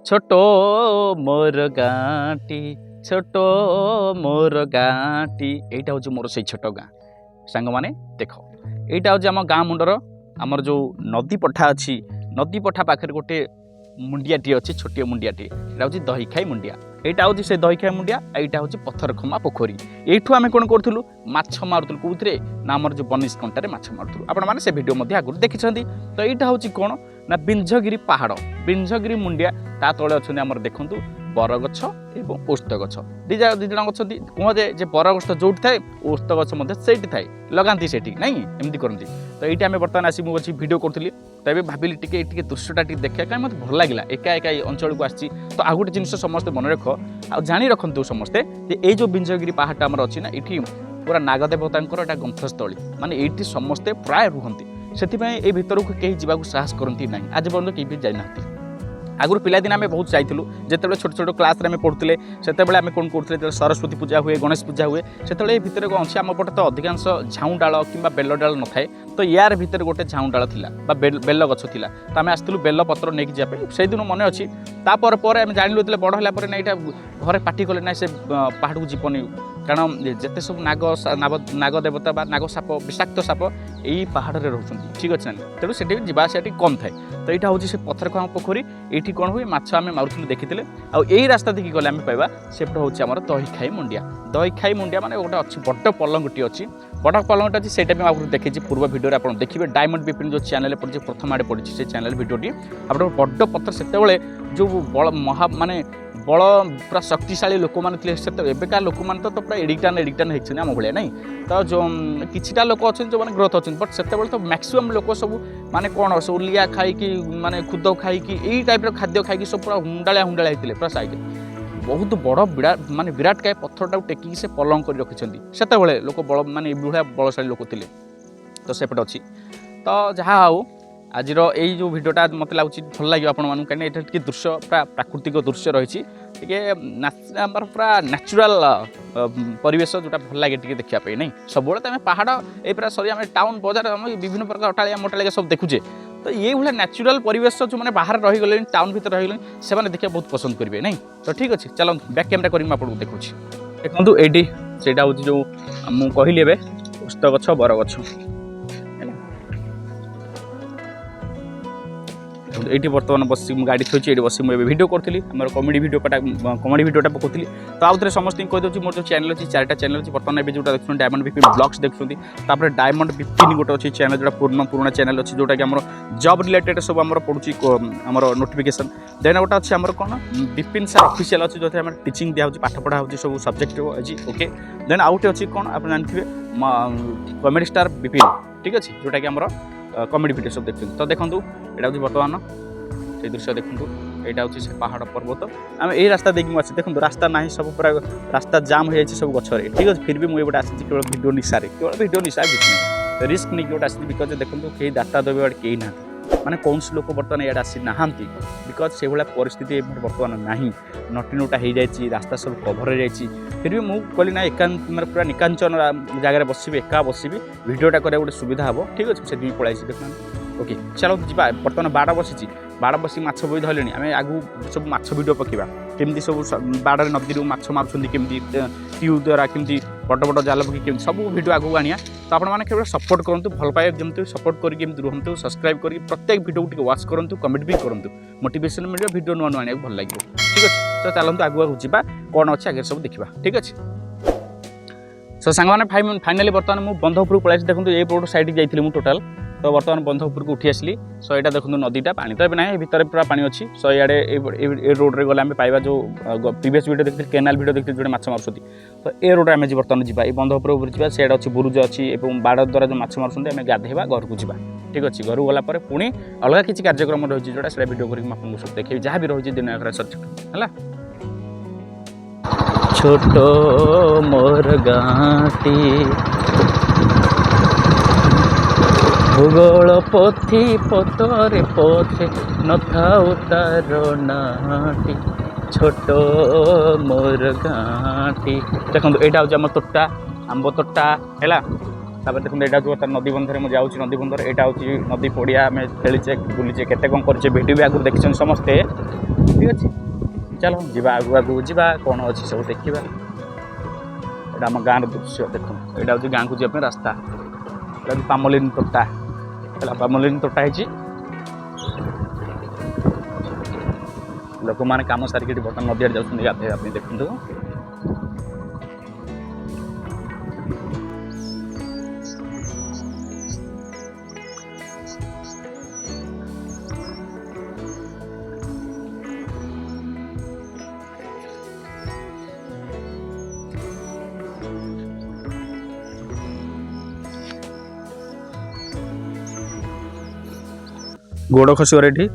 छोट मोर गाँटी छोट मोर गाँटी एटा हूँ मोर से छोट गाँ सांग मैंने देख यहाँ हूँ आम गाँ मुंडर आमर जो नदी पठा अच्छी नदी पठा पाखे गोटे मुंडियाटी अच्छी छोटिया मुंडियाटी यहाँ हूँ दहीखाई मुंडिया यहाँ हूँ से दहीखाई मुंडिया यहाँ हूँ पत्थर खमा पोखरी यू आम कौन करूँ माछ मारुलु कौन ना आमर जो बनिश कंटारे माछ मारुलु आपण से भिडियो आगुरी देखी तो यहाँ हूँ कौन ना बिंझगिरी पहाड़ बिंझगिरी मुंडिया ता तले अच्छे आमर देखूँ बरगछ एवं ओस्त गछ दिज जन गच कहे बरगछ जो थाए ओस्त गछ से थाए लगाती से ना एमती करती तो ये आम बर्तमान आसी मुझे भिड करी तबे भाविली टे दृश्यटा देखा कहीं मत भल लगे एका एका अंचल को आसी तो आ गए जिन समस्ते मन रख आ जानी रखु समस्ते ये जो बिंझगिरी पहाड़ आमर अच्छी ना ये पूरा नागदेवता यहाँ गंथस्थली माने ये समस्ते प्राय रुहति से भर को कहीं जावाक साहस करती ना आज पर्यटन कहीं भी जाना आगुरी पिलादिन आम बहुत जाइलु जिते छोट छोट क्लास में पढ़ुले से आम कौन करते सरस्वती पूजा हुए गणेश पूजा हुए से भितर कौन अच्छे आम पटे तो अधिकांश झाऊ डाल कि बेल डाल न थाए तो यार भितर गोटे झाऊ डाल था बेल गछ था तो आम आसलु बेल पत्र नहीं जाए से दिन मन अच्छी तापर आम जानलु जो बड़ है ना यहाँ घरे पार्टी कले ना से पहाड़ को जीवनी कारण जिते सब नागदेवता नाग साप विषाक्त साप यही पहाड़ में रोच ठीक अच्छे ना तेणु से जावासिया कम थाए तो यहाँ हूँ से पत्थर खमा पोखरी ये कौन हुए माछ आम मारुलु देखी आई रास्ता देखिए गले आम पाइबा सेपट हूँ आम दहीखाई मुंडिया माने गोटे अच्छी बड़ पलंगटी अच्छी बड़ पलंगटी अच्छी से आगुरी देखी पूर्व भिडियो आप देखिए डायमंड विपिन जो चैनल पड़ी प्रथम आड़े पड़ी से चैनल भिडियोटी आप बड़ पत्थर से जो बड़ महा माने बड़ पूरा शक्तिशाली लोक मैंने एवं लोक मैंने तो पूरा एडिक्टान होती आम भाया नहीं तो जो किछिटा लोक अच्छे जो मैंने ग्रोथ अच्छे बट से तो मैक्सिमम लोक सब माने कौन सब लिया खाई माने खुद खाई यही टाइप खाद्य खाई सब पूरा हुंडाया होते पूरा साइड बहुत बड़ माने विराट काय पत्थरटा टेकिक से पलंग कर रखिंट से लोक बड़ माने भाया बलशाली लोक थे तो सेपटे अच्छी तो जहाँ हाउ आज यही जो भिडियोटा मत लगुच भल लगे आपण कहीं ये दृश्य पूरा प्राकृतिक दृश्य रही पूरा नेचुराल परिवेश जोटा भल लगे देखापी नहीं सब पहाड़ ये पूरा सरी आम टाउन बजार विभिन्न प्रकार अटालिया मोटालिया सब देखुचे तो ये भाई नेचुराल परिवेश जो मैंने बाहर रहीगले टाउन भर रहीगले से देखा बहुत पसंद करेंगे नहीं तो ठीक अच्छे चलो बैक कैमेरा करी आपको देखुँ देखो ये हूँ जो मुझे कहली ए ओस्त गछ बरगछ ये बर्तमान बस गाड़ी थी ये बस मुझे भिडियो करी कमेडी भिडियोटा पकड़ी तो आउ थे समस्त कहीदे मोर जो चैनल अच्छी 4टा चैनल अच्छी बर्तमान जो देखते डायमंड विपिन ब्लॉग्स देखते डायमंड विपिन गोटे अच्छी चैनल जो पुराना चैनल अच्छी जोटा कि आम जॉब रिलेटेड सब आम पड़ुची आम नोटिफिकेशन देन गोटे अच्छी आम कौन विपिन सर ऑफिशियल अच्छी जो टीचिंग दिया सब पढ़ा सब सब्जेक्ट अच्छी ओके देन आउ गोटे अच्छी कौन आप जानते कमेडी स्टार विपिन ठीक अच्छे जोटा कि आम कमेडी भिडियो सब देखते तो देखूँ यहाँ हूँ बर्तमान से दृश्य देखूँ यहाँ हूँ से पहाड़ पर्वत आम यही रास्ता देखिए मुझे देखो रास्ता ना सब पूरा रास्ता जाम हो जाए सब गचर ठीक अच्छे फिर भी मुझे गोटे आसी केवल भिडियो निशा केवल भिडियो निशा किसी रिस्क नहीं गोटे आसी बिकज देखो कहीं दाता देवे कहीं ना माने कौन लोक बर्तमान इे आसी ना बिकज से भाया परिस्थिति बर्तमान ना नटीनुटा हो जाए रास्ता सब कभर हो जाए फिर भी मुझे कहली ना एकांत मतलब पूरा निकांचन जगह बसबी एका बसबी भिडियोटा करा गोटे सुविधा हम ठीक अच्छे से पलाई देखना ओके चलो जा बर्तमान बाड़ बसी बाड़ बस माछ बई धरले आम आगू सब माछ भिडियो पकेबा केमती सब बाड़ नदी माछ मारुंट केमती ट्यूब द्वारा केमती बड़ बड़ जाल पकई केमती सब भिडियो आगू आनिया तो आपने केवल सपोर्ट करूँ भल पाए जमी सपोर्ट करके रुहतु सब्सक्राइब कर प्रत्येक भिडियो को वाच करूँ कमेंट भी करूँ मोटिवेशन मिले भिडियो नुआ नुआ आने भल लगे ठीक अच्छे तो चलते आगू आगू जा कौन अच्छे आगे सब देखा ठीक अच्छे सो सांग मैंने फाइनाली बर्तमान मुझे बंधपुर पलाई देखो ये रोड साइड जाइए टोटाल तो बर्तमान बंधपुर को उठी आसली सो यहाँ देखो नदीटा पानी तो ना भितर पूरा पानी अच्छी सो इे रोड रे गले पाइबा जो प्रीवियस वीडियो देखते केनाल वीडियो देखते जो माछ मारुंट तो ये रोड आम बर्तमान जा बंधपुर जा सीआड़े अच्छी बुरुज अच्छी और बाड़ द्वारा जो माछ मारुंट आम गाधेवा घर को जा ठीक अच्छे घर गलापर पुणी अलग किसी कार्यक्रम रही जोटा से भिडियो करके आपको सब देखिए जहाँ भी रही दिन आकर सब्जेक्ट है छोट मोर गाँटी भूगोल पोथी पतरे पथे नथाउ तार नाटी छोट मोर गाँटी देखो यहाँ हूँ आम तोटा आंब तोटा है तापर देखो यहाँ जो नदी बंधर मुझे जाऊँ नदी बंधर यहाँ हूँ नदी पड़िया आम खेलीचे बुलीचे केते कौन करे भिडियो भी आगुरी देखी समस्ते ठीक अच्छे चलो जीवा आगू आगू जा कौन अच्छी सब देखा यहाँ आम गाँव दृश्य देखो यहाँ हूँ गाँव को जावाई रास्ता यहाँ पामलिन तोटा है पामलिन तोटा है लोक मैंने कम सारिक बर्तमान नदी आड़े जाऊँ गाधे देखते गोड़ खसगर ये